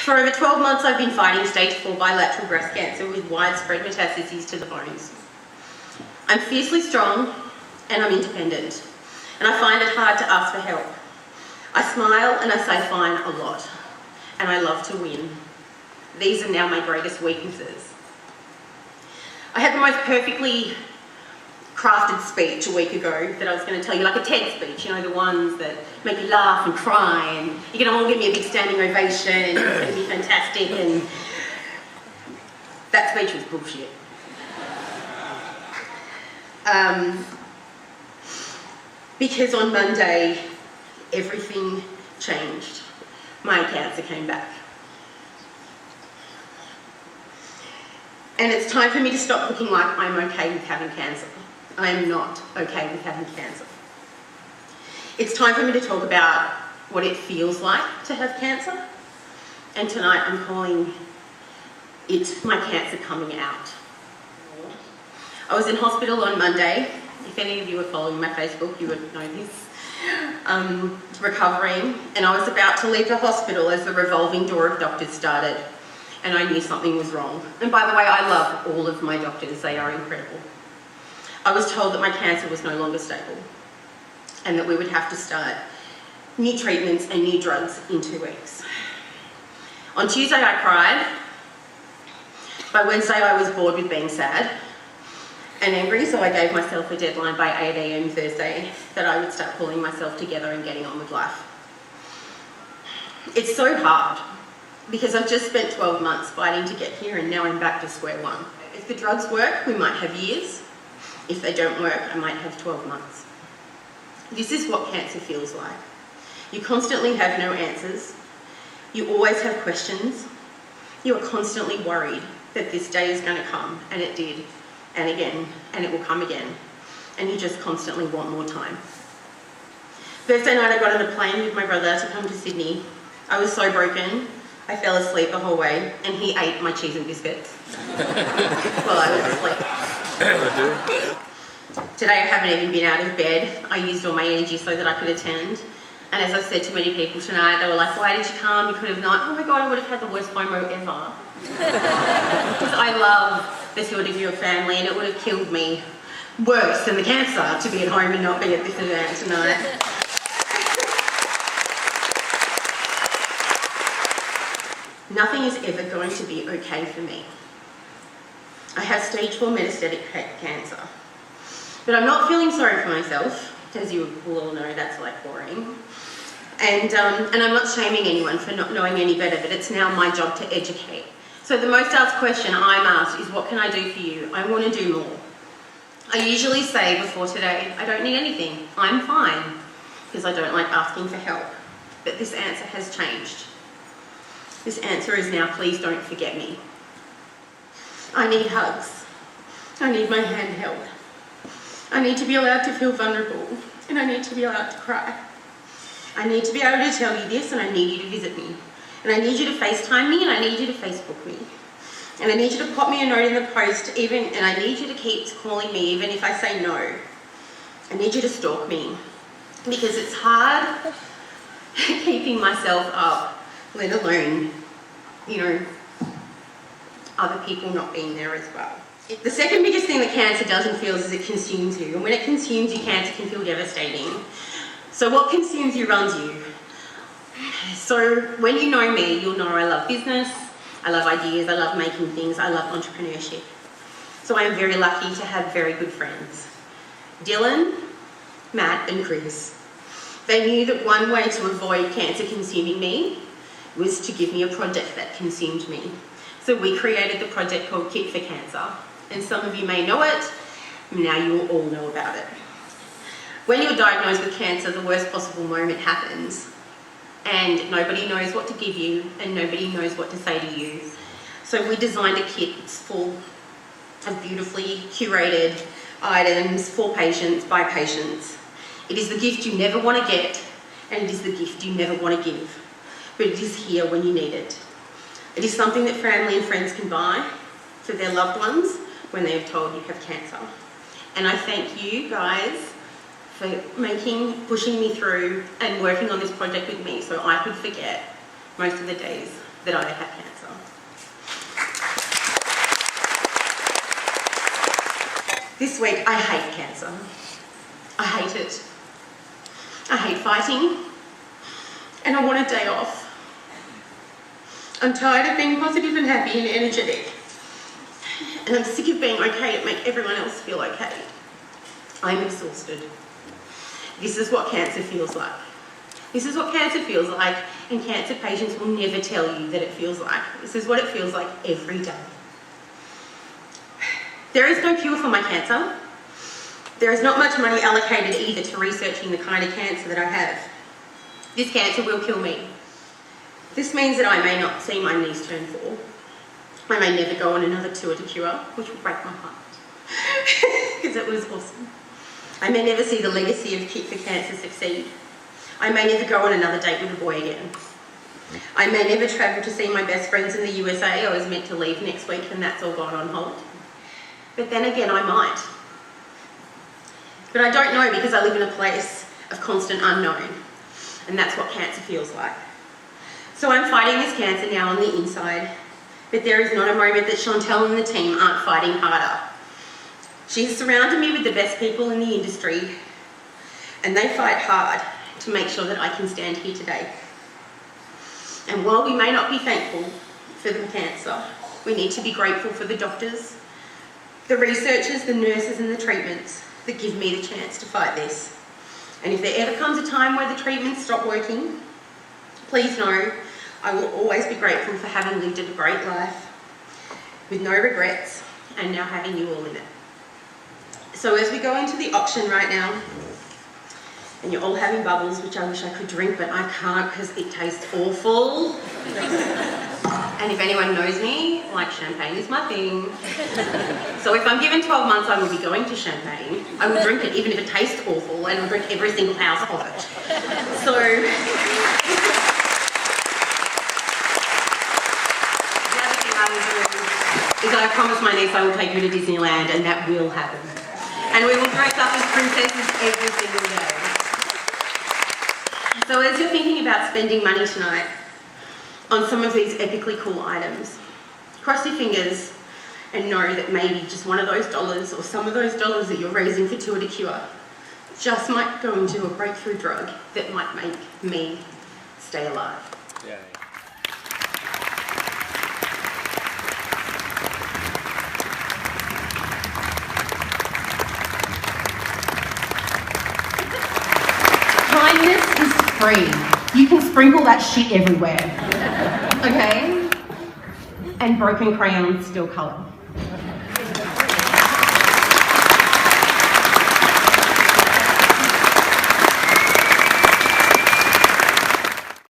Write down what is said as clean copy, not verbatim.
For over 12 months I've been fighting stage 4 bilateral breast cancer with widespread metastases to the bones. I'm fiercely strong and I'm independent, and I find it hard to ask for help. I smile and I say fine a lot, and I love to win. These are now my greatest weaknesses. I had the most perfectly crafted speech a week ago that I was going to tell you, like a TED speech, you know, the ones that make you laugh and cry, and you're going to all give me a big standing ovation, and it's going to be fantastic, and that speech was bullshit. Because on Monday, everything changed. My cancer came back. And it's time for me to stop looking like I'm okay with having cancer. I am not okay with having cancer. It's time for me to talk about what it feels like to have cancer. And tonight I'm calling it my cancer coming out. I was in hospital on Monday. If any of you are following my Facebook, you would know this. Recovering, and I was about to leave the hospital as the revolving door of doctors started, and I knew something was wrong. And by the way, I love all of my doctors, they are incredible. I was told that my cancer was no longer stable and that we would have to start new treatments and new drugs in 2 weeks. On Tuesday I cried. By Wednesday I was bored with being sad and angry, so I gave myself a deadline by 8 AM Thursday that I would start pulling myself together and getting on with life. It's so hard because I've just spent 12 months fighting to get here, and now I'm back to square one. If the drugs work, we might have years. If they don't work, I might have 12 months. This is what cancer feels like. You constantly have no answers. You always have questions. You are constantly worried that this day is going to come, and it did. And again, and it will come again. And you just constantly want more time. Thursday night I got on a plane with my brother to come to Sydney. I was so broken, I fell asleep the whole way, and he ate my cheese and biscuits while I was asleep. Today I haven't even been out of bed. I used all my energy so that I could attend. And as I've said to many people tonight, they were like, why did you come? You could have not. Oh my God, I would have had the worst FOMO ever. Because I love the thought of your family, and it would have killed me worse than the cancer to be at home and not be at this event tonight. Nothing is ever going to be okay for me. I have stage 4 metastatic cancer. But I'm not feeling sorry for myself. As you will all know, that's like boring. And I'm not shaming anyone for not knowing any better, but it's now my job to educate. So the most asked question I'm asked is, what can I do for you? I want to do more. I usually say before today, I don't need anything. I'm fine, because I don't like asking for help. But this answer has changed. This answer is now, please don't forget me. I need hugs. I need my hand held. I need to be allowed to feel vulnerable, and I need to be allowed to cry. I need to be able to tell you this, and I need you to visit me. And I need you to FaceTime me, and I need you to Facebook me. And I need you to pop me a note in the post, and I need you to keep calling me even if I say no. I need you to stalk me, because it's hard keeping myself up, let alone, other people not being there as well. The second biggest thing that cancer does and feels is it consumes you. And when it consumes you, cancer can feel devastating. So what consumes you runs you. So when you know me, you'll know I love business, I love ideas, I love making things, I love entrepreneurship. So I am very lucky to have very good friends. Dylan, Matt and Chris. They knew that one way to avoid cancer consuming me was to give me a project that consumed me. So we created the project called Kit for Cancer. And some of you may know it, now you will all know about it. When you're diagnosed with cancer, the worst possible moment happens, and nobody knows what to give you, and nobody knows what to say to you. So we designed a kit that's full of beautifully curated items for patients, by patients. It is the gift you never want to get, and it is the gift you never want to give, but it is here when you need it. It is something that family and friends can buy for their loved ones when they have told you have cancer. And I thank you guys for pushing me through and working on this project with me so I could forget most of the days that I had cancer. This week, I hate cancer. I hate it. I hate fighting, and I want a day off. I'm tired of being positive and happy and energetic, and I'm sick of being okay to make everyone else feel okay. I'm exhausted. This is what cancer feels like. This is what cancer feels like, and cancer patients will never tell you that it feels like. This is what it feels like every day. There is no cure for my cancer. There is not much money allocated either to researching the kind of cancer that I have. This cancer will kill me. This means that I may not see my knees turn 4. I may never go on another tour to Cure, which will break my heart, because it was awesome. I may never see the legacy of Kick for Cancer succeed. I may never go on another date with a boy again. I may never travel to see my best friends in the USA. I was meant to leave next week and that's all gone on hold. But then again, I might. But I don't know, because I live in a place of constant unknown, and that's what cancer feels like. So I'm fighting this cancer now on the inside, but there is not a moment that Chantel and the team aren't fighting harder. She's surrounded me with the best people in the industry, and they fight hard to make sure that I can stand here today. And while we may not be thankful for the cancer, we need to be grateful for the doctors, the researchers, the nurses and the treatments that give me the chance to fight this. And if there ever comes a time where the treatments stop working, please know I will always be grateful for having lived a great life with no regrets and now having you all in it. So as we go into the auction right now, and you're all having bubbles, which I wish I could drink, but I can't because it tastes awful. And if anyone knows me, like, champagne is my thing. So if I'm given 12 months, I will be going to champagne. I will drink it even if it tastes awful, and I'll drink every single ounce of it. So the other thing I will do is I promise my niece I will take her to Disneyland, and that will happen. And we will dress up as princesses every single day. So as you're thinking about spending money tonight on some of these epically cool items, cross your fingers and know that maybe just one of those dollars or some of those dollars that you're raising for Tour de Cure just might go into a breakthrough drug that might make me stay alive. Yeah. Kindness is free. You can sprinkle that shit everywhere. Okay? And broken crayons still colour.